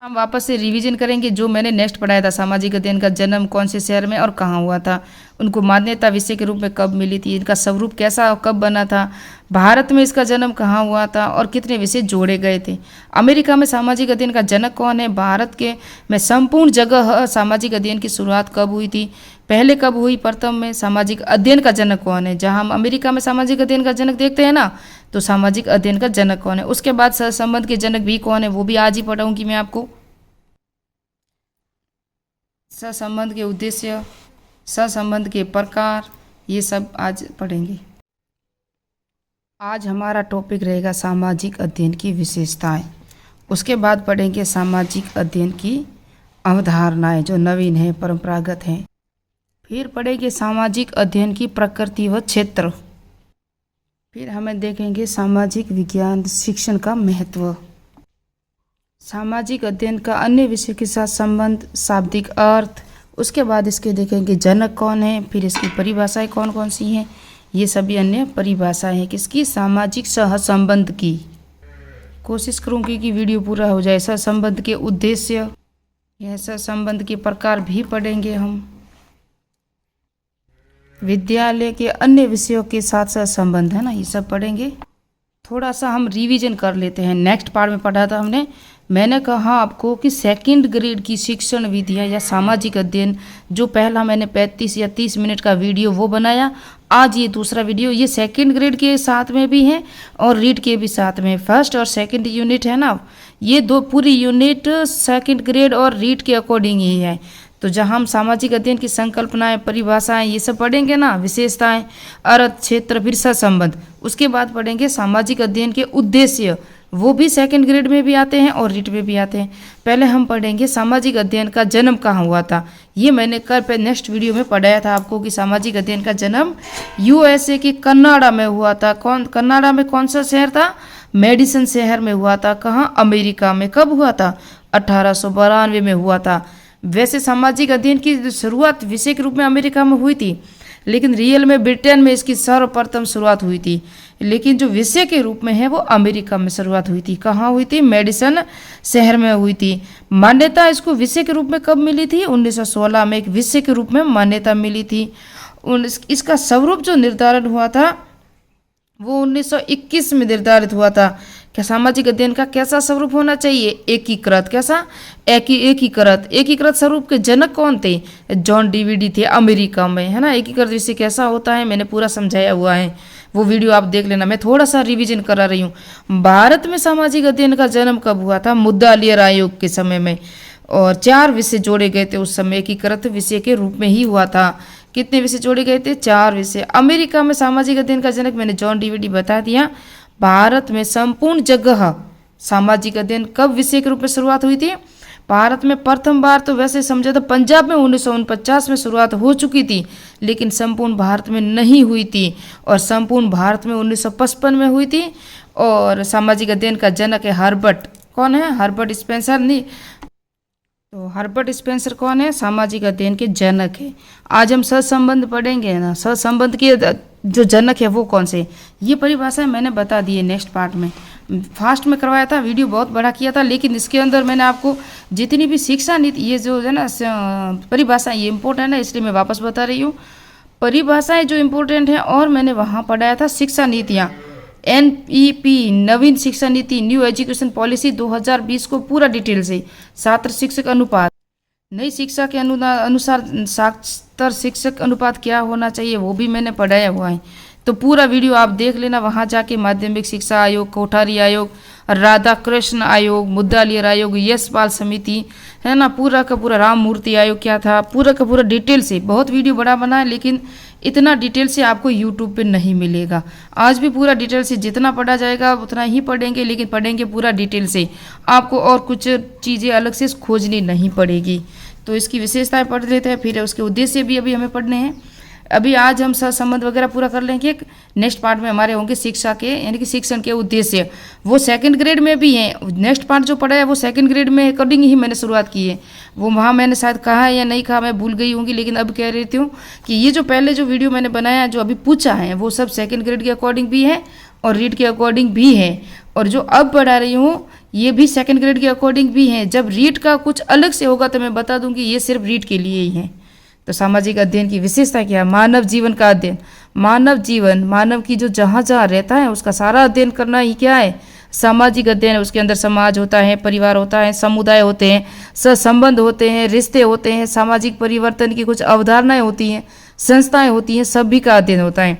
हम वापस से रिवीजन करेंगे जो मैंने नेक्स्ट पढ़ाया था। सामाजिक अध्ययन का जन्म कौन से शहर में और कहाँ हुआ था, उनको मान्यता विषय के रूप में कब मिली थी, इनका स्वरूप कैसा और कब बना था, भारत में इसका जन्म कहाँ हुआ था और कितने विषय जोड़े गए थे। अमेरिका में सामाजिक अध्ययन का जनक कौन है, भारत के में संपूर्ण जगह सामाजिक अध्ययन की शुरुआत कब हुई थी, पहले कब हुई, प्रथम में सामाजिक अध्ययन का जनक कौन है। जहाँ हम अमेरिका में सामाजिक अध्ययन का जनक देखते हैं ना, तो सामाजिक अध्ययन का जनक कौन है। उसके बाद सहसंबंध के जनक भी कौन है, वो भी आज ही पढ़ाऊंगी मैं आपको। सहसंबंध के उद्देश्य, सहसंबंध के प्रकार, ये सब आज पढ़ेंगे। आज हमारा टॉपिक रहेगा सामाजिक अध्ययन की विशेषताएं। उसके बाद पढ़ेंगे सामाजिक अध्ययन की अवधारणाएं जो नवीन है, परंपरागत हैं। फिर पढ़ेंगे सामाजिक अध्ययन की प्रकृति व क्षेत्र। फिर हमें देखेंगे सामाजिक विज्ञान शिक्षण का महत्व, सामाजिक अध्ययन का अन्य विषय के साथ संबंध, शाब्दिक अर्थ। उसके बाद इसके देखेंगे जनक कौन है, फिर इसकी परिभाषाएं कौन कौन सी हैं। ये सभी अन्य परिभाषाएं हैं किसकी, सामाजिक सहसंबंध की। कोशिश करूंगी कि वीडियो पूरा हो जाए। सहसंबंध के उद्देश्य, यह सहसंबंध के प्रकार भी पढ़ेंगे हम। विद्यालय के अन्य विषयों के साथ सहसंबंध है ना, ये सब पढ़ेंगे। थोड़ा सा हम रिवीजन कर लेते हैं। नेक्स्ट पार्ट में पढ़ा था मैंने कहा आपको कि सेकंड ग्रेड की शिक्षण विधियां या सामाजिक अध्ययन, जो पहला मैंने 35 या 30 मिनट का वीडियो वो बनाया, आज ये दूसरा वीडियो, ये सेकंड ग्रेड के साथ में भी है और रीड के भी साथ में। फर्स्ट और सेकंड यूनिट है ना, ये दो पूरी यूनिट सेकंड ग्रेड और रीड के अकॉर्डिंग ही है। तो जहाँ हम सामाजिक अध्ययन की संकल्पनाएं, परिभाषाएं, ये सब पढ़ेंगे ना, विशेषताएं, अर्थ, क्षेत्र, फिर सहसंबंध। उसके बाद पढ़ेंगे सामाजिक अध्ययन के उद्देश्य, वो भी सेकंड ग्रेड में भी आते हैं और रीट में भी आते हैं। पहले हम पढ़ेंगे सामाजिक अध्ययन का जन्म कहाँ हुआ था। ये मैंने कल पे नेक्स्ट वीडियो में पढ़ाया था आपको कि सामाजिक अध्ययन का जन्म यूएसए के कनाडा में हुआ था। कनाडा में कौन सा शहर था, मेडिसन शहर में हुआ था। कहाँ, अमेरिका में। कब हुआ था, 1892 में हुआ था। वैसे सामाजिक अध्ययन की शुरुआत विषय के रूप में अमेरिका में हुई थी, लेकिन रियल में ब्रिटेन में इसकी सर्वप्रथम शुरुआत हुई थी। लेकिन जो विषय के रूप में है वो अमेरिका में शुरुआत हुई थी। कहाँ हुई थी, मेडिसन शहर में हुई थी। मान्यता इसको विषय के रूप में कब मिली थी, 1916 में एक विषय के रूप में मान्यता मिली थी। इसका स्वरूप जो निर्धारण हुआ था वो 1921 में निर्धारित हुआ था। क्या सामाजिक अध्ययन का कैसा स्वरूप होना चाहिए, एकीकृत। कैसा, एकीकृत स्वरूप के जनक कौन थे, जॉन डीवीडी थे अमेरिका में, है ना। एकीकृत विषय कैसा होता है मैंने पूरा समझाया हुआ है, वो वीडियो आप देख लेना। मैं थोड़ा सा रिवीजन करा रही हूँ। भारत में सामाजिक अध्ययन का जन्म कब हुआ था, मुद्दालियर आयोग के समय में, और 4 विषय जोड़े गए थे उस समय, एकीकृत विषय के रूप में ही हुआ था। कितने विषय जोड़े गए थे, 4 विषय। अमेरिका में सामाजिक अध्ययन का जनक मैंने जॉन डीवीडी बता दिया। भारत में संपूर्ण जगह सामाजिक अध्ययन कब विषय के रूप में शुरुआत हुई थी, भारत में प्रथम बार तो वैसे समझा तो पंजाब में 1949 में शुरुआत हो चुकी थी, लेकिन संपूर्ण भारत में नहीं हुई थी, और संपूर्ण भारत में 1955 में हुई थी। और सामाजिक अध्ययन का जनक है हर्बर्ट, कौन है, हर्बर्ट स्पेंसर। नहीं तो हर्बर्ट स्पेंसर कौन है, सामाजिक अध्ययन के जनक है। आज हम सहसंबंध पढ़ेंगे ना, सहसंबंध के जो जनक है वो कौन से, ये परिभाषा मैंने बता दी है नेक्स्ट पार्ट में। फास्ट में करवाया था, वीडियो बहुत बड़ा किया था, लेकिन इसके अंदर मैंने आपको जितनी भी शिक्षा नीति, ये जो है ना परिभाषा, ये इम्पोर्टेंट है, इसलिए मैं वापस बता रही हूँ। परिभाषाएं जो इम्पोर्टेंट है, और मैंने वहाँ पढ़ाया था शिक्षा नीतियाँ, एनईपी, नवीन शिक्षा नीति, न्यू एजुकेशन पॉलिसी 2020 को पूरा डिटेल से, छात्र शिक्षक अनुपात, नई शिक्षा के अनुसार साक्षर शिक्षक अनुपात क्या होना चाहिए, वो भी मैंने पढ़ाया हुआ है। तो पूरा वीडियो आप देख लेना, वहाँ जाके माध्यमिक शिक्षा आयोग, कोठारी आयोग, राधा कृष्ण आयोग, मुद्दालियर आयोग, यशपाल समिति, है ना, पूरा का पूरा राम मूर्ति आयोग क्या था, पूरा का पूरा डिटेल से। बहुत वीडियो बड़ा बना है, लेकिन इतना डिटेल से आपको यूट्यूब पे नहीं मिलेगा। आज भी पूरा डिटेल से जितना पढ़ा जाएगा उतना ही पढ़ेंगे, लेकिन पढ़ेंगे पूरा डिटेल से, आपको और कुछ चीज़ें अलग से खोजनी नहीं पड़ेगी। तो इसकी विशेषताएं पढ़ लेते हैं, फिर उसके उद्देश्य भी अभी हमें पढ़ने हैं। अभी आज हम सहसंबंध वगैरह पूरा कर लेंगे। नेक्स्ट पार्ट में हमारे होंगे शिक्षा के, यानी कि शिक्षण के उद्देश्य, वो सेकंड ग्रेड में भी हैं। नेक्स्ट पार्ट जो पढ़ा है वो सेकंड ग्रेड में अकॉर्डिंग ही मैंने शुरुआत की है। वो वहाँ मैंने शायद कहा है या नहीं कहा, मैं भूल गई होंगी, लेकिन अब कह रही हूँ कि ये जो पहले जो वीडियो मैंने बनाया, जो अभी पूछा है, वो सब सेकंड ग्रेड के अकॉर्डिंग भी है और रीड के अकॉर्डिंग भी है। और जो अब पढ़ा रही हूँ ये भी सेकंड ग्रेड के अकॉर्डिंग भी हैं। जब रीट का कुछ अलग से होगा तो मैं बता दूंगी ये सिर्फ रीट के लिए ही है। तो सामाजिक अध्ययन की विशेषता क्या है? मानव जीवन का अध्ययन। मानव जीवन, मानव की जो जहाँ जहाँ रहता है उसका सारा अध्ययन करना ही क्या है? सामाजिक अध्ययन है। उसके अंदर समाज होता है, परिवार होता है, समुदाय होते हैं, सहसंबंध होते हैं, रिश्ते होते हैं, सामाजिक परिवर्तन की कुछ अवधारणाएं होती हैं, संस्थाएं होती हैं, सभी का अध्ययन होता है।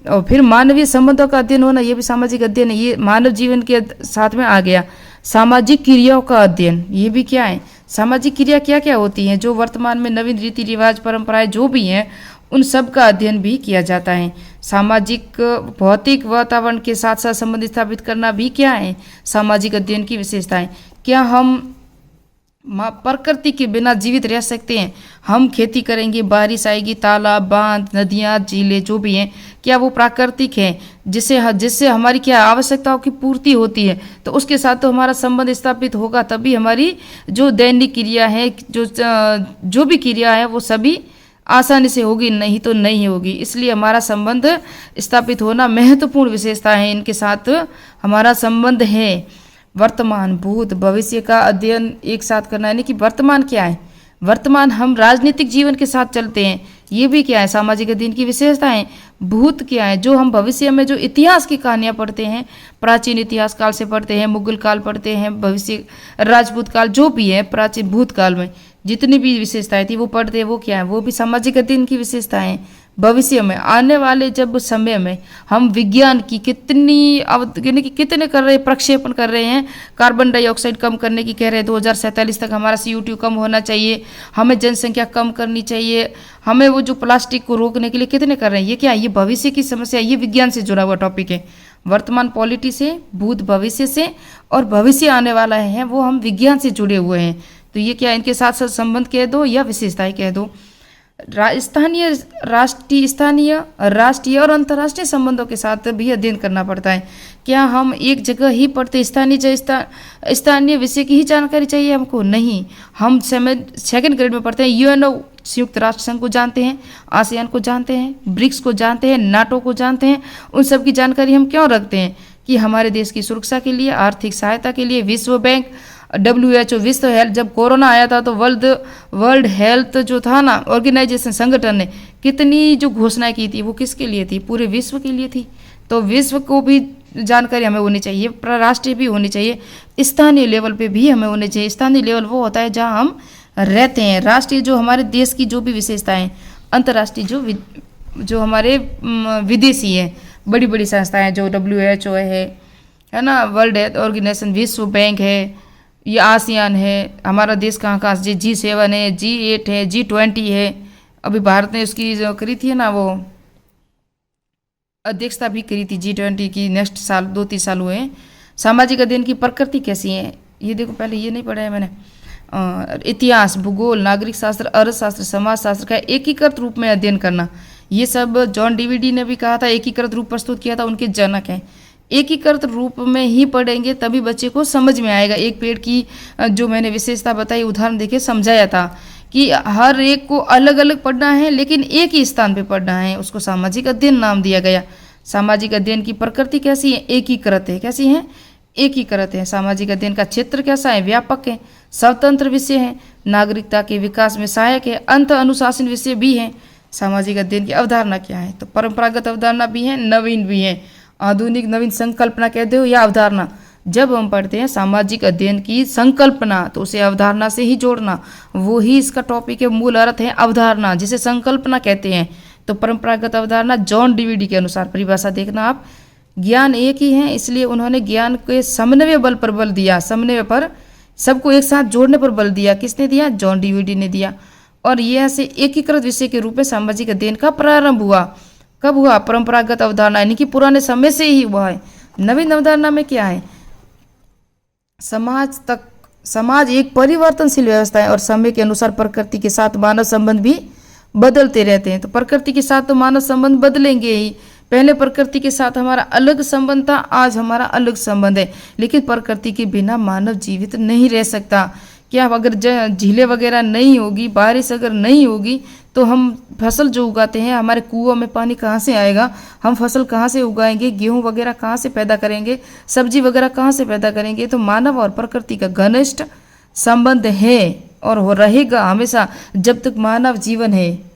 और फिर मानवीय संबंधों का अध्ययन होना, ये भी सामाजिक अध्ययन है। ये मानव जीवन के साथ में आ गया। सामाजिक क्रियाओं का अध्ययन, ये भी क्या है? सामाजिक क्रिया क्या क्या होती हैं? जो वर्तमान में नवीन रीति रिवाज, परंपराएं जो भी हैं, उन सब का अध्ययन भी किया जाता है। सामाजिक भौतिक वातावरण के साथ साथ संबंध स्थापित करना भी क्या है? सामाजिक अध्ययन की विशेषताएं। क्या हम प्रकृति के बिना जीवित रह सकते हैं? हम खेती करेंगे, बारिश आएगी, तालाब, बांध, नदियाँ, झीलें जो भी हैं, क्या वो प्राकृतिक हैं जिससे हमारी क्या आवश्यकताओं की पूर्ति होती है? तो उसके साथ तो हमारा संबंध स्थापित होगा, तभी हमारी जो दैनिक क्रिया है, जो भी क्रिया है वो सभी आसानी से होगी, नहीं तो नहीं होगी। इसलिए हमारा संबंध स्थापित होना महत्वपूर्ण विशेषता है। इनके साथ हमारा संबंध है। वर्तमान, भूत, भविष्य का अध्ययन एक साथ करना, यानी कि वर्तमान क्या है? वर्तमान हम राजनीतिक जीवन के साथ चलते हैं, ये भी क्या है? सामाजिक अध्ययन की विशेषता है। भूत क्या है? जो हम भविष्य में जो इतिहास की कहानियाँ पढ़ते हैं, प्राचीन इतिहास काल से पढ़ते हैं, मुगल काल पढ़ते हैं, भविष्य राजपूत काल जो भी है, प्राचीन भूतकाल में जितनी भी विशेषताएं थी वो पढ़ते हैं, वो क्या है? वो भी सामाजिक अध्ययन की विशेषताएं। भविष्य में आने वाले जब समय में हम विज्ञान की कितने कर रहे प्रक्षेपण कर रहे हैं, कार्बन डाइऑक्साइड कम करने की कह रहे हैं, 2047 तक हमारा CO2 कम होना चाहिए, हमें जनसंख्या कम करनी चाहिए, हमें वो जो प्लास्टिक को रोकने के लिए कितने कर रहे हैं। ये क्या है? ये भविष्य की समस्या, ये विज्ञान से जुड़ा हुआ टॉपिक है। वर्तमान पॉलिटी से, भूत भविष्य से, और भविष्य आने वाला है वो हम विज्ञान से जुड़े हुए हैं। तो ये क्या, इनके साथ साथ संबंध कह दो या विशेषताएं कह दो। स्थानीय, राष्ट्रीय और अंतर्राष्ट्रीय संबंधों के साथ भी अध्ययन करना पड़ता है। क्या हम एक जगह ही पढ़ते स्थानीय विषय की ही जानकारी चाहिए हमको? नहीं, हम सेकंड ग्रेड में पढ़ते हैं। यूएनओ, संयुक्त राष्ट्र संघ को जानते हैं, आसियान को जानते हैं, ब्रिक्स को जानते हैं, नाटो को जानते हैं। उन सब की जानकारी हम क्यों रखते हैं? कि हमारे देश की सुरक्षा के लिए, आर्थिक सहायता के लिए। विश्व बैंक, WHO, विश्व हेल्थ, जब कोरोना आया था तो वर्ल्ड हेल्थ जो था ना, ऑर्गेनाइजेशन, संगठन ने कितनी जो घोषणाएं की थी वो किसके लिए थी? पूरे विश्व के लिए थी। तो विश्व को भी जानकारी हमें होनी चाहिए, राष्ट्रीय भी होनी चाहिए, स्थानीय लेवल पे भी हमें होनी चाहिए। स्थानीय लेवल वो होता है जहाँ हम रहते हैं। राष्ट्रीय जो हमारे देश की जो भी विशेषताएं, अंतर्राष्ट्रीय जो हमारे विदेशी हैं, बड़ी बड़ी संस्थाएं जो WHO है ना, वर्ल्ड हेल्थ ऑर्गेनाइजेशन, विश्व बैंक है, ये आसियान है, हमारा देश कहाँ कहाँ, G7 है, G8 है, G20 है। अभी भारत ने उसकी जो करी थी ना, वो अध्यक्षता भी करी थी G20 की, नेक्स्ट साल 2-3 साल हुए हैं। सामाजिक अध्ययन की प्रकृति कैसी है ये देखो, पहले ये नहीं पढ़ा है मैंने। इतिहास, भूगोल, नागरिक शास्त्र, अर्थशास्त्र, समाजशास्त्र का एकीकृत रूप में अध्ययन करना, ये सब जॉन डीवीडी ने भी कहा था, एकीकृत रूप प्रस्तुत किया था, उनके जनक हैं। एकीकृत रूप में ही पढ़ेंगे तभी बच्चे को समझ में आएगा। एक पेड़ की जो मैंने विशेषता बताई, उदाहरण देके समझाया था कि हर एक को अलग अलग पढ़ना है लेकिन एक ही स्थान पे पढ़ना है, उसको सामाजिक अध्ययन नाम दिया गया। सामाजिक अध्ययन की प्रकृति कैसी है? एकीकृत है। कैसी है? एकीकृत है। सामाजिक अध्ययन का क्षेत्र कैसा है? व्यापक है, स्वतंत्र विषय है, नागरिकता के विकास में सहायक है, अंत अनुशासन विषय भी है। सामाजिक अध्ययन की अवधारणा क्या है? तो परंपरागत अवधारणा भी है, नवीन भी है। आधुनिक नवीन संकल्पना कहते हो या अवधारणा। जब हम पढ़ते हैं सामाजिक अध्ययन की संकल्पना तो उसे अवधारणा से ही जोड़ना, वो ही इसका टॉपिक है, मूल अर्थ है अवधारणा, जिसे संकल्पना कहते हैं। तो परंपरागत अवधारणा जॉन डीवीडी के अनुसार, परिभाषा देखना आप, ज्ञान एक ही है, इसलिए उन्होंने ज्ञान के समन्वय बल पर बल दिया, समन्वय पर, सबको एक साथ जोड़ने पर बल दिया। किसने दिया? जॉन डीवीडी ने दिया। और यह ऐसे एकीकृत विषय के रूप में सामाजिक अध्ययन का प्रारंभ हुआ। कब हुआ? परंपरागत अवधारणा, यानी कि पुराने समय से ही हुआ है। नवीन अवधारणा में क्या है? समाज एक परिवर्तनशील व्यवस्था है और समय के अनुसार प्रकृति के साथ मानव संबंध भी बदलते रहते हैं। तो प्रकृति के साथ तो मानव संबंध बदलेंगे ही। पहले प्रकृति के साथ हमारा अलग संबंध था, आज हमारा अलग संबंध है, लेकिन प्रकृति के बिना मानव जीवित नहीं रह सकता। क्या अगर झीलें वगैरह नहीं होगी, बारिश अगर नहीं होगी, तो हम फसल जो उगाते हैं, हमारे कुओं में पानी कहाँ से आएगा, हम फसल कहाँ से उगाएंगे, गेहूं वगैरह कहाँ से पैदा करेंगे, सब्जी वगैरह कहाँ से पैदा करेंगे। तो मानव और प्रकृति का घनिष्ठ संबंध है और हो रहेगा हमेशा जब तक मानव जीवन है।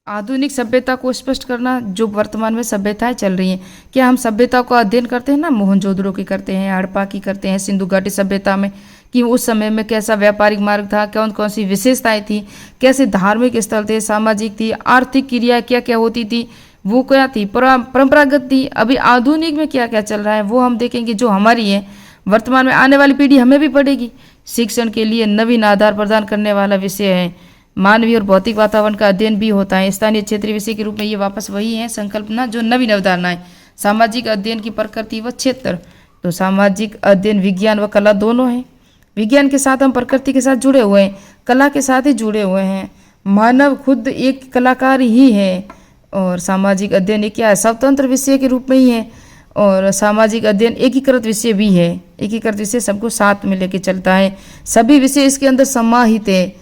आधुनिक सभ्यता को स्पष्ट करना, जो वर्तमान में सभ्यताएं चल रही हैं, क्या हम सभ्यता का अध्ययन करते हैं ना, मोहनजोदड़ो की करते हैं, हड़प्पा की करते हैं, सिंधु घाटी सभ्यता में कि उस समय में कैसा व्यापारिक मार्ग था, कौन कौन सी विशेषताएं थी, कैसे धार्मिक स्थल थे, सामाजिक थी, आर्थिक क्रिया क्या क्या होती थी, वो क्या थी, परंपरागत थी। अभी आधुनिक में क्या क्या चल रहा है वो हम देखेंगे, जो हमारी है वर्तमान में आने वाली पीढ़ी हमें भी पढ़ेगी। शिक्षण के लिए नवीन आधार प्रदान करने वाला विषय है। मानवीय और भौतिक वातावरण का अध्ययन भी होता है। स्थानीय क्षेत्रीय विषय के रूप में ये वापस वही है संकल्पना जो नवीन अवधारणा है। सामाजिक अध्ययन की प्रकृति व क्षेत्र, तो सामाजिक अध्ययन विज्ञान व कला दोनों है। विज्ञान के साथ हम प्रकृति के साथ जुड़े हुए हैं, कला के साथ ही जुड़े हुए हैं। मानव खुद एक कलाकार ही है। और सामाजिक अध्ययन एक क्या है, स्वतंत्र विषय के रूप में ही है। और सामाजिक अध्ययन एकीकृत विषय भी है। एकीकृत विषय सबको साथ में लेके चलता है, सभी विषय इसके अंदर समाहित है।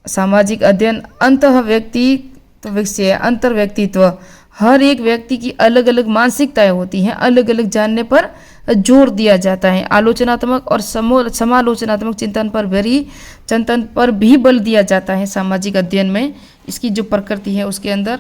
सामाजिक अध्ययन अंतः व्यक्तित्व विषय, अंतर व्यक्तित्व, हर एक व्यक्ति की अलग अलग मानसिकताएं होती हैं, अलग अलग जानने पर जोर दिया जाता है। आलोचनात्मक और समालोचनात्मक चिंतन पर भी बल दिया जाता है सामाजिक अध्ययन में, इसकी जो प्रकृति है उसके अंदर।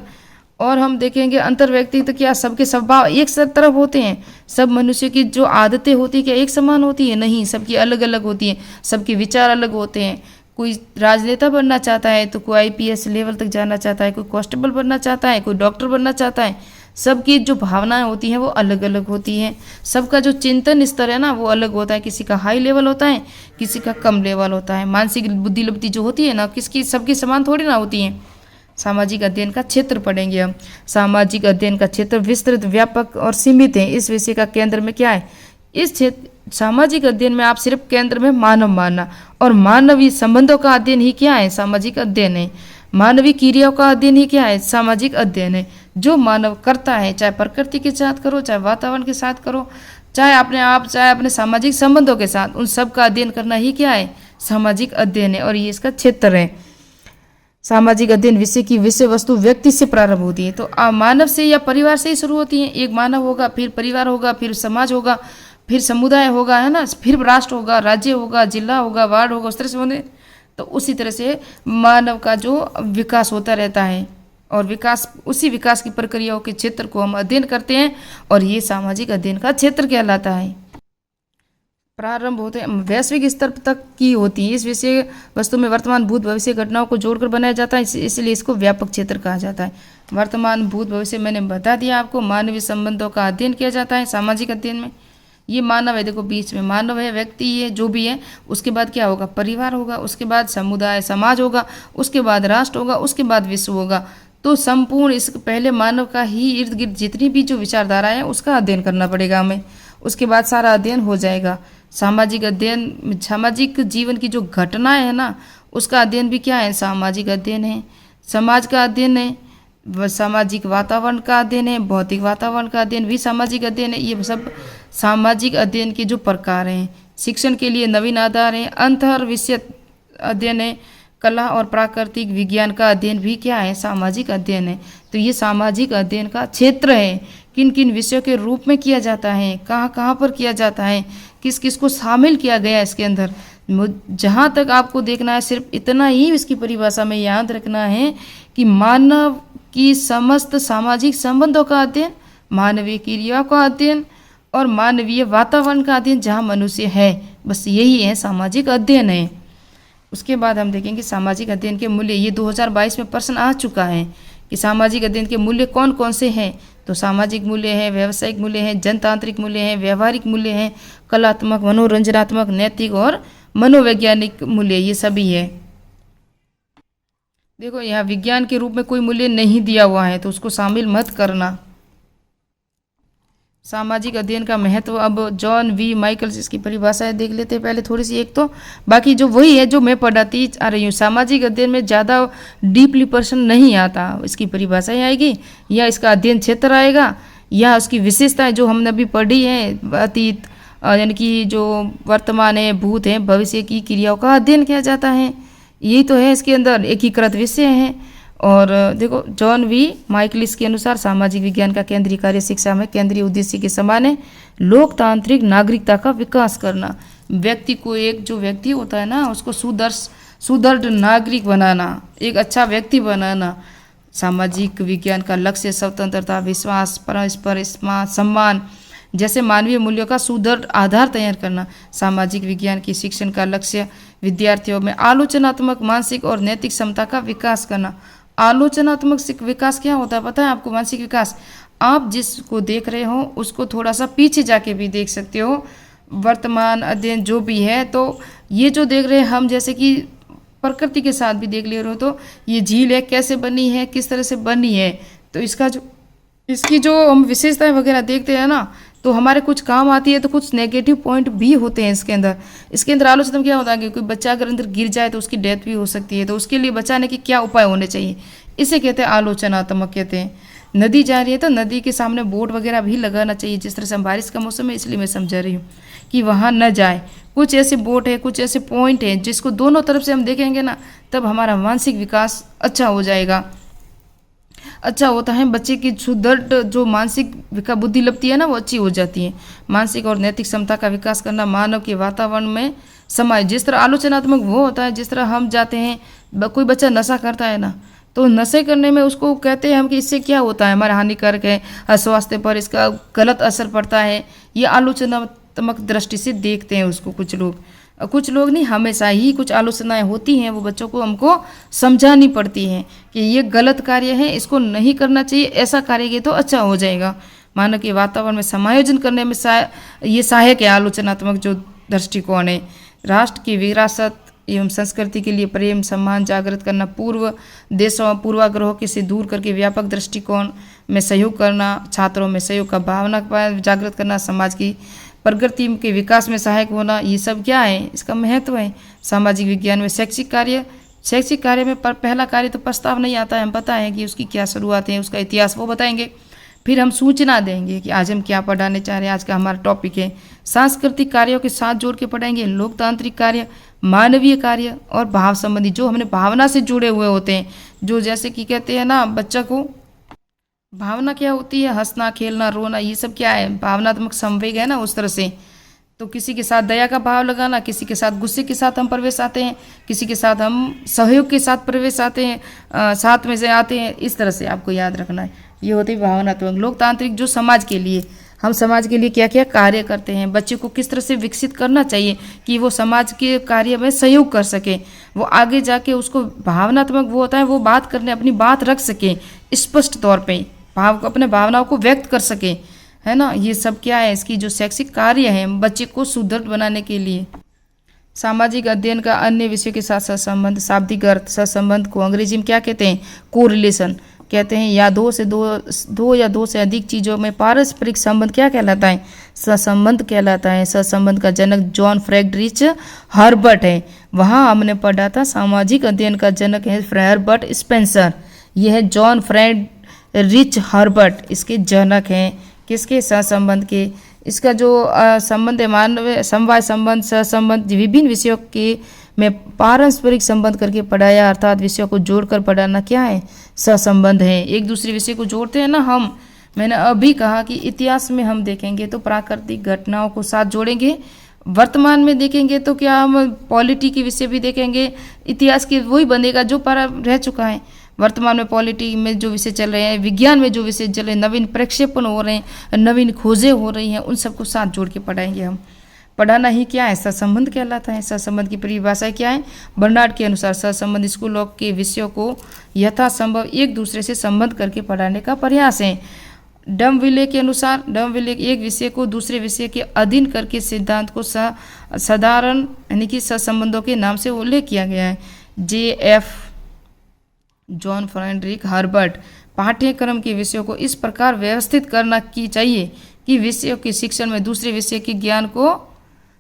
और हम देखेंगे अंतर व्यक्तित्व, क्या सबके स्वभाव एक तरफ होते हैं, सब मनुष्य की जो आदतें होती है क्या एक समान होती है, नहीं, सबकी अलग अलग होती हैं, सबके विचार अलग होते हैं। कोई राजनेता बनना चाहता है तो कोई आईपीएस लेवल तक जाना चाहता है, कोई कांस्टेबल बनना चाहता है, कोई डॉक्टर बनना चाहता है। सबकी जो भावनाएं होती हैं वो अलग अलग होती हैं। सबका जो चिंतन स्तर है ना वो अलग होता है, किसी का हाई लेवल होता है, किसी का कम लेवल होता है। मानसिक बुद्धिलब्धि जो होती है ना किसकी सबकी समान थोड़ी ना होती है। सामाजिक अध्ययन का क्षेत्र पढ़ेंगे हम। सामाजिक अध्ययन का क्षेत्र विस्तृत, व्यापक और सीमित है। इस विषय का केंद्र में क्या है, इस क्षेत्र सामाजिक अध्ययन में आप सिर्फ केंद्र में मानव मानना और मानवीय संबंधों का अध्ययन ही क्या है, सामाजिक अध्ययन है। मानवीय क्रियाओं का अध्ययन ही क्या है, सामाजिक अध्ययन है। जो मानव करता है, चाहे प्रकृति के साथ करो, चाहे वातावरण के साथ करो, चाहे अपने आप, चाहे अपने सामाजिक संबंधों के साथ, उन सब का अध्ययन करना ही क्या है, सामाजिक अध्ययन है। और ये इसका क्षेत्र है। सामाजिक अध्ययन विषय की विषय वस्तु व्यक्ति से प्रारंभ होती है, तो मानव से या परिवार से ही शुरू होती है। एक मानव होगा, फिर परिवार होगा, फिर समाज होगा, फिर समुदाय होगा, है ना, फिर राष्ट्र होगा, राज्य होगा, जिला होगा, वार्ड होगा, उस तरह से होने। तो उसी तरह से मानव का जो विकास होता रहता है और विकास, उसी विकास की प्रक्रियाओं के क्षेत्र को हम अध्ययन करते हैं और ये सामाजिक अध्ययन का क्षेत्र कहलाता है। प्रारंभ होते हैं वैश्विक स्तर तक की होती है। इस विषय वस्तु में वर्तमान भूत भविष्य घटनाओं को जोड़कर बनाया जाता है, इसलिए इसको व्यापक क्षेत्र कहा जाता है। वर्तमान भूत भविष्य मैंने बता दिया आपको। मानवीय संबंधों का अध्ययन किया जाता है सामाजिक अध्ययन में। ये मानव है, देखो बीच में मानव है, व्यक्ति है, जो भी है। उसके बाद क्या होगा, परिवार होगा, उसके बाद समुदाय समाज होगा, उसके बाद राष्ट्र होगा, उसके बाद विश्व होगा। तो संपूर्ण इस पहले मानव का ही इर्द गिर्द जितनी भी जो विचारधारा है उसका अध्ययन करना पड़ेगा हमें, उसके बाद सारा अध्ययन हो जाएगा। सामाजिक अध्ययन, सामाजिक जीवन की जो घटनाएं है ना उसका अध्ययन भी क्या है, सामाजिक अध्ययन है। समाज का अध्ययन है, सामाजिक वातावरण का अध्ययन है, भौतिक वातावरण का अध्ययन भी सामाजिक अध्ययन है। ये सब सामाजिक अध्ययन के जो प्रकार हैं। शिक्षण के लिए नवीन आधार है, अंतर विषय अध्ययन है, कला और प्राकृतिक विज्ञान का अध्ययन भी क्या है, सामाजिक अध्ययन है। तो ये सामाजिक अध्ययन का क्षेत्र है। किन किन विषयों के रूप में किया जाता है, कहाँ कहाँ पर किया जाता है, किस किस को शामिल किया गया है इसके अंदर। जहाँ तक आपको देखना है सिर्फ इतना ही इसकी परिभाषा में याद रखना है कि मानव की समस्त सामाजिक संबंधों का अध्ययन, मानवीय क्रियाओं का अध्ययन और मानवीय वातावरण का अध्ययन जहाँ मनुष्य है, बस यही है सामाजिक अध्ययन है। उसके बाद हम देखेंगे सामाजिक अध्ययन के मूल्य। ये 2022 में प्रश्न आ चुका है कि सामाजिक अध्ययन के मूल्य कौन कौन से हैं। तो सामाजिक मूल्य है, व्यावसायिक मूल्य है, जनतांत्रिक मूल्य है, व्यवहारिक मूल्य है, कलात्मक, मनोरंजनात्मक, नैतिक और मनोवैज्ञानिक मूल्य, ये सभी है। देखो यहाँ विज्ञान के रूप में कोई मूल्य नहीं दिया हुआ है तो उसको शामिल मत करना। सामाजिक अध्ययन का महत्व, अब जॉन वी माइकल्स इसकी परिभाषाएं देख लेते हैं पहले थोड़ी सी। एक तो बाकी जो वही है जो मैं पढ़ाती आ रही हूँ। सामाजिक अध्ययन में ज़्यादा डीपली पर्सन नहीं आता, इसकी परिभाषाएं आएगी या इसका अध्ययन क्षेत्र आएगा या उसकी विशेषताएं जो हमने अभी पढ़ी है, अतीत, यानी कि जो वर्तमान है, भूत है, भविष्य की क्रियाओं का अध्ययन किया जाता है। यही तो है इसके अंदर एकीकृत विषय है। और देखो जॉन वी माइकलिस के अनुसार सामाजिक विज्ञान का केंद्रीय कार्य शिक्षा में केंद्रीय उद्देश्य के समान है, लोकतांत्रिक नागरिकता का विकास करना। व्यक्ति को, एक जो व्यक्ति होता है ना, उसको सुदृढ़ नागरिक बनाना, एक अच्छा व्यक्ति बनाना। सामाजिक विज्ञान का लक्ष्य स्वतंत्रता, विश्वास, परस्पर सम्मान जैसे मानवीय मूल्यों का सुदृढ़ आधार तैयार करना। सामाजिक विज्ञान की शिक्षण का लक्ष्य विद्यार्थियों में आलोचनात्मक, मानसिक और नैतिक क्षमता का विकास करना। आलोचनात्मक विकास क्या होता है पता है आपको? मानसिक विकास, आप जिसको देख रहे हो उसको थोड़ा सा पीछे जाके भी देख सकते हो। वर्तमान अध्ययन जो भी है, तो ये जो देख रहे हैं हम, जैसे कि प्रकृति के साथ भी देख ले रहे हो, तो ये झील है, कैसे बनी है, किस तरह से बनी है, तो इसकी जो हम विशेषताएं वगैरह देखते हैं ना, तो हमारे कुछ काम आती है, तो कुछ नेगेटिव पॉइंट भी होते हैं इसके अंदर। इसके अंदर आलोचना में क्या होता है कि कोई बच्चा अगर अंदर गिर जाए तो उसकी डेथ भी हो सकती है, तो उसके लिए बचाने के क्या उपाय होने चाहिए, इसे कहते हैं आलोचनात्मक कहते हैं। नदी जा रही है तो नदी के सामने बोर्ड वगैरह भी लगाना चाहिए, जिस तरह से बारिश का मौसम है इसलिए मैं समझा रही हूँ कि वहाँ न जाए। कुछ ऐसे बोर्ड है, कुछ ऐसे पॉइंट है जिसको दोनों तरफ से हम देखेंगे ना, तब हमारा मानसिक विकास अच्छा हो जाएगा। अच्छा होता है, बच्चे की सुदृढ़ जो मानसिक बुद्धि लगती है ना, वो अच्छी हो जाती है। मानसिक और नैतिक क्षमता का विकास करना, मानव के वातावरण में समाज, जिस तरह आलोचनात्मक वो होता है, जिस तरह हम जाते हैं, कोई बच्चा नशा करता है ना, तो नशे करने में उसको कहते हैं हम कि इससे क्या होता है, हमारा हानिकारक है, स्वास्थ्य पर इसका गलत असर पड़ता है। ये आलोचनात्मक दृष्टि से देखते हैं उसको कुछ लोग नहीं, हमेशा ही कुछ आलोचनाएं होती हैं, वो बच्चों को हमको समझानी पड़ती हैं कि ये गलत कार्य है, इसको नहीं करना चाहिए, ऐसा करेंगे तो अच्छा हो जाएगा। मानव के वातावरण में समायोजन करने में ये सहायक है आलोचनात्मक जो दृष्टिकोण है। राष्ट्र की विरासत एवं संस्कृति के लिए प्रेम सम्मान जागृत करना, पूर्वाग्रहों के से दूर करके व्यापक दृष्टिकोण में सहयोग करना, छात्रों में सहयोग का भावना जागृत करना, समाज की प्रगति के विकास में सहायक होना, ये सब क्या है, इसका महत्व है। सामाजिक विज्ञान में शैक्षिक कार्य में पहला कार्य तो प्रस्ताव नहीं आता है, हम पता है कि उसकी क्या शुरुआत है, उसका इतिहास वो बताएंगे, फिर हम सूचना देंगे कि आज हम क्या पढ़ाने चाह रहे हैं। आज का हमारा टॉपिक है सांस्कृतिक कार्यों के साथ जोड़ के पढ़ाएंगे लोकतांत्रिक कार्य, मानवीय कार्य और भाव संबंधी, जो हमने भावना से जुड़े हुए होते हैं, जो जैसे कि कहते हैं ना, बच्चा को भावना क्या होती है, हंसना, खेलना, रोना, ये सब क्या है, भावनात्मक संवेग है ना, उस तरह से। तो किसी के साथ दया का भाव लगाना, किसी के साथ गुस्से के साथ हम प्रवेश आते हैं, किसी के साथ हम सहयोग के साथ प्रवेश आते हैं, साथ में से आते हैं, इस तरह से आपको याद रखना है। ये होती है भावनात्मक। लोकतांत्रिक जो समाज के लिए, हम समाज के लिए क्या क्या कार्य करते हैं, बच्चे को किस तरह से विकसित करना चाहिए कि वो समाज के कार्य में सहयोग कर सके, वो आगे जाके उसको भावनात्मक वो होता है, वो बात करने, अपनी बात रख सके स्पष्ट तौर पे, अपने भावनाओं को व्यक्त कर सके, है ना। ये सब क्या है, इसकी जो शैक्षिक कार्य है बच्चे को सुदृढ़ बनाने के लिए। सामाजिक अध्ययन का अन्य विषयों के साथ सहसंबंध, शाब्दिक अर्थ सहसंबंध को अंग्रेजी में क्या कहते हैं, कोरिलेशन कहते हैं। या दो या दो से अधिक चीज़ों में पारस्परिक संबंध क्या कहलाता है, सहसंबंध कहलाता है। सहसंबंध का जनक जॉन फ्रेडरिच हर्बर्ट है। वहाँ हमने पढ़ा था सामाजिक अध्ययन का जनक है हर्बर्ट स्पेंसर। यह है जॉन फ्रेडरिच हर्बर्ट, इसके जनक हैं किसके, सहसंबंध के। इसका जो संबंध है, मानव समवाय संबंध, सहसंबंध, विभिन्न विषयों के में पारस्परिक संबंध करके पढ़ाया, अर्थात विषयों को जोड़कर पढ़ाना क्या है, सहसंबंध है। एक दूसरे विषय को जोड़ते हैं ना हम। मैंने अभी कहा कि इतिहास में हम देखेंगे तो प्राकृतिक घटनाओं को साथ जोड़ेंगे, वर्तमान में देखेंगे तो क्या हम पॉलिटी के विषय भी देखेंगे, इतिहास के वही बनेगा जो रह चुका है। वर्तमान में पॉलिटी में जो विषय चल रहे हैं, विज्ञान में जो विषय चल रहे हैं, नवीन प्रक्षेपण हो रहे हैं, नवीन खोजें हो रही हैं, उन सबको साथ जोड़ के पढ़ाएंगे हम। पढ़ाना ही क्या है, सहसंबंध कहलाता है। सहसंबंध की परिभाषा क्या है, बर्नार्ड के अनुसार सहसंबंध स्कूलों के विषयों को यथासंभव एक दूसरे से संबंध करके पढ़ाने का प्रयास है। डमविले के अनुसार, डमविले एक विषय को दूसरे विषय के अधीन करके सिद्धांत को साधारण यानी कि सहसंबंधों के नाम से उल्लेख किया गया है। JF John Frederick Herbert. पाठ्यक्रम के विषयों को इस प्रकार व्यवस्थित करना की चाहिए कि विषयों के शिक्षण में दूसरे विषय के ज्ञान को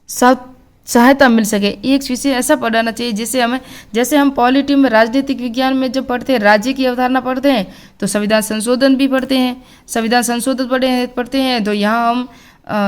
सहायता मिल सके। एक विषय ऐसा पढ़ाना चाहिए जैसे हम पॉलिटी में, राजनीतिक विज्ञान में जब पढ़ते हैं, राज्य की अवधारणा पढ़ते हैं तो संविधान संशोधन भी पढ़ते हैं, संविधान संशोधन पढ़ते हैं तो यहाँ हम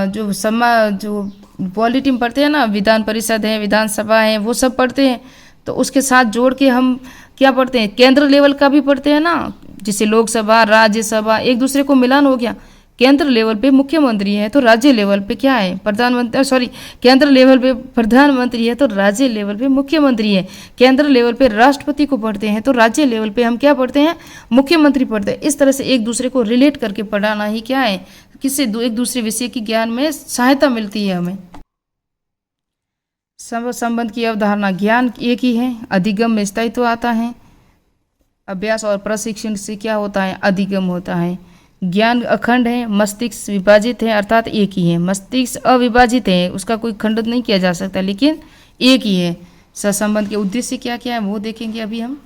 जो पॉलिटी में पढ़ते हैं ना, विधान परिषद है, विधानसभा है, वो सब पढ़ते हैं। तो उसके साथ जोड़ के हम क्या पढ़ते हैं, केंद्र लेवल का भी पढ़ते हैं ना, जैसे लोकसभा, राज्यसभा, एक दूसरे को मिलान हो गया। केंद्र लेवल पे मुख्यमंत्री है तो राज्य लेवल पे क्या है, प्रधानमंत्री, सॉरी, केंद्र लेवल पे प्रधानमंत्री है तो राज्य लेवल पे मुख्यमंत्री है। केंद्र लेवल पे राष्ट्रपति को पढ़ते हैं तो राज्य लेवल पे हम क्या पढ़ते हैं, मुख्यमंत्री पढ़ते हैं। इस तरह से एक दूसरे को रिलेट करके पढ़ाना ही क्या है, किससे एक दूसरे विषय की ज्ञान में सहायता मिलती है हमें। संबंध की अवधारणा, ज्ञान एक ही है, अधिगम में स्थायित्व आता है। अभ्यास और प्रशिक्षण से क्या होता है, अधिगम होता है। ज्ञान अखंड है, मस्तिष्क विभाजित है, अर्थात एक ही है। मस्तिष्क अविभाजित है, उसका कोई खंडन नहीं किया जा सकता, लेकिन एक ही है। सहसंबंध के उद्देश्य क्या क्या है वो देखेंगे अभी हम।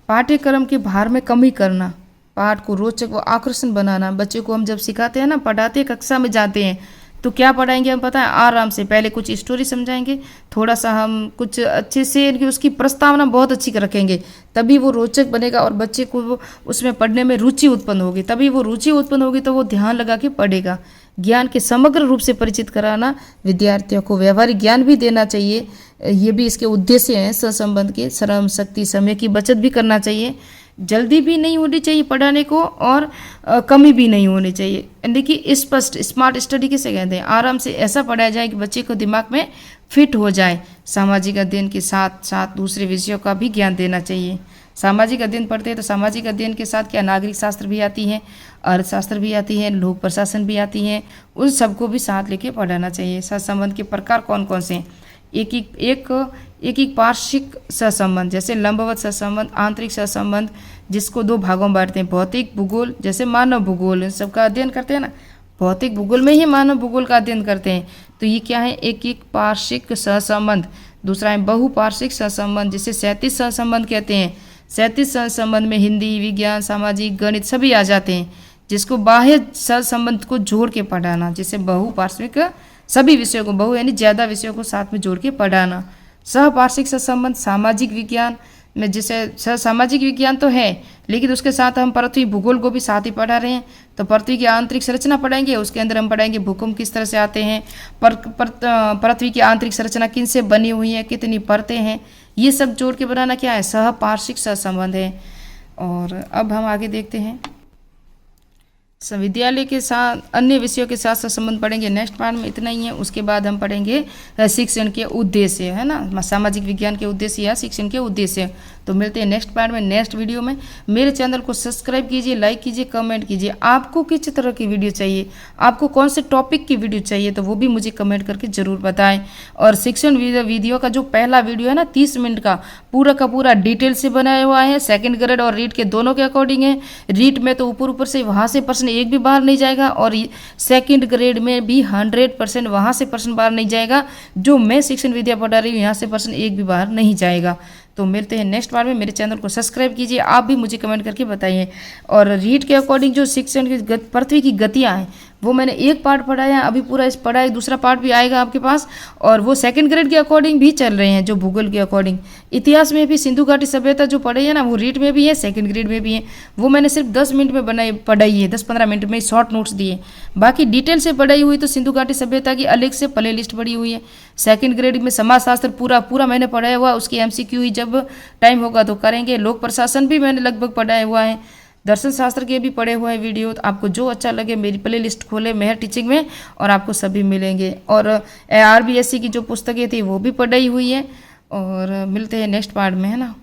पाठ्यक्रम के भार में कमी करना, पाठ को रोचक व आकर्षण बनाना। बच्चे को हम जब सिखाते हैं ना, पढ़ाते कक्षा में जाते हैं तो क्या पढ़ाएंगे हम पता है, आराम से पहले कुछ स्टोरी समझाएंगे, थोड़ा सा हम कुछ अच्छे से उसकी प्रस्तावना बहुत अच्छी रखेंगे, तभी वो रोचक बनेगा और बच्चे को वो उसमें पढ़ने में रुचि उत्पन्न होगी। तभी वो रुचि उत्पन्न होगी तो वो ध्यान लगा के पढ़ेगा। ज्ञान के समग्र रूप से परिचित कराना, विद्यार्थियों को व्यवहारिक ज्ञान भी देना चाहिए, ये भी इसके उद्देश्य हैं। सहसंबंध के श्रम, शक्ति, समय की बचत भी करना चाहिए। जल्दी भी नहीं होनी चाहिए पढ़ाने को और कमी भी नहीं होनी चाहिए, यानी कि स्पष्ट, स्मार्ट स्टडी किसे कहते हैं, आराम से ऐसा पढ़ाया जाए कि बच्चे को दिमाग में फिट हो जाए। सामाजिक अध्ययन के साथ साथ दूसरे विषयों का भी ज्ञान देना चाहिए। सामाजिक अध्ययन पढ़ते हैं तो सामाजिक अध्ययन के साथ क्या, नागरिक शास्त्र भी आती है, अर्थशास्त्र भी आती है, लोक प्रशासन भी आती है, उन सबको भी साथ लेके पढ़ाना चाहिए। सहसंबंध के प्रकार कौन कौन से हैं, एक पार्श्विक सहसंबंध, जैसे लंबवत सहसंबंध, आंतरिक सहसंबंध, जिसको दो भागों में बांटते हैं, भौतिक भूगोल, जैसे मानव भूगोल, सबका अध्ययन करते हैं ना, भौतिक भूगोल में ही मानव भूगोल का अध्ययन करते हैं। तो ये क्या है, एक पार्श्विक सहसंबंध। दूसरा है बहुपार्श्विक सहसंबंध, जिसे क्षैतिज सहसंबंध कहते हैं। क्षैतिज सहसंबंध में हिंदी, विज्ञान, सामाजिक, गणित सभी आ जाते हैं, जिसको बाह्य सहसंबंध को जोड़ के पढ़ाना, जिसे बहुपार्श्विक, सभी विषयों को, बहु यानी ज़्यादा विषयों को साथ में जोड़ के पढ़ाना। सहपार्श्विक सहसंबंध सामाजिक विज्ञान में, जैसे सामाजिक विज्ञान तो है लेकिन उसके साथ हम पृथ्वी भूगोल को भी साथ ही पढ़ा रहे हैं। तो पृथ्वी की आंतरिक संरचना पढ़ाएंगे, उसके अंदर हम पढ़ाएंगे भूकंप किस तरह से आते हैं, पृथ्वी की आंतरिक संरचना किन से बनी हुई है, कितनी परतें हैं, ये सब जोड़ के बनाना क्या है, सहपार्श्विक सहसंबंध है। और अब हम आगे देखते हैं, विद्यालय के साथ अन्य विषयों के साथ संबंध पढ़ेंगे नेक्स्ट पार्ट में, इतना ही है। उसके बाद हम पढ़ेंगे शिक्षण के उद्देश्य, है ना, सामाजिक विज्ञान के उद्देश्य या शिक्षण के उद्देश्य। तो मिलते हैं नेक्स्ट पार्ट में, नेक्स्ट वीडियो में। मेरे चैनल को सब्सक्राइब कीजिए, लाइक कीजिए, कमेंट कीजिए। आपको किस तरह की वीडियो चाहिए, आपको कौन से टॉपिक की वीडियो चाहिए, तो वो भी मुझे कमेंट करके ज़रूर बताएं। और शिक्षण वीडियो का जो पहला वीडियो है ना 30 मिनट का पूरा डिटेल से बनाया हुआ है, सेकेंड ग्रेड और रीट के दोनों के अकॉर्डिंग है। रीट में तो ऊपर से वहाँ से प्रश्न एक भी बाहर नहीं जाएगा, और सेकंड ग्रेड में भी 100% वहाँ से प्रश्न बाहर नहीं जाएगा। जो मैं शिक्षण विद्या पढ़ा रही हूँ यहाँ से प्रश्न एक भी बाहर नहीं जाएगा। तो मिलते हैं नेक्स्ट बार में। मेरे चैनल को सब्सक्राइब कीजिए, आप भी मुझे कमेंट करके बताइए। और रीड के अकॉर्डिंग जो शिक्षण की पृथ्वी की गतियाँ हैं वो मैंने एक पार्ट पढ़ाया है, अभी पूरा इस पढ़ाई दूसरा पार्ट भी आएगा आपके पास। और वो सेकंड ग्रेड के अकॉर्डिंग भी चल रहे हैं, जो भूगोल के अकॉर्डिंग। इतिहास में भी सिंधु घाटी सभ्यता जो पढ़ी है ना, वो रीड में भी है, सेकंड ग्रेड में भी है। वो मैंने सिर्फ 10 मिनट में पढ़ाई है, 10-15 मिनट में शॉर्ट नोट्स दिए। बाकी डिटेल से पढ़ाई हुई तो सिंधु घाटी सभ्यता की अलग से प्ले लिस्ट पढ़ी हुई है। सेकंड ग्रेड में समाजशास्त्र पूरा मैंने पढ़ाया हुआ, उसकी MCQ ही जब टाइम होगा तो करेंगे। लोक प्रशासन भी मैंने लगभग पढ़ाया हुआ है। दर्शन शास्त्र के भी पढ़े हुए हैं वीडियो। तो आपको जो अच्छा लगे मेरी प्ले लिस्ट खोले मेहर टीचिंग में, और आपको सभी मिलेंगे। और RBSC की जो पुस्तकें थी वो भी पढ़ाई हुई है। और मिलते हैं नेक्स्ट पार्ट में, है ना।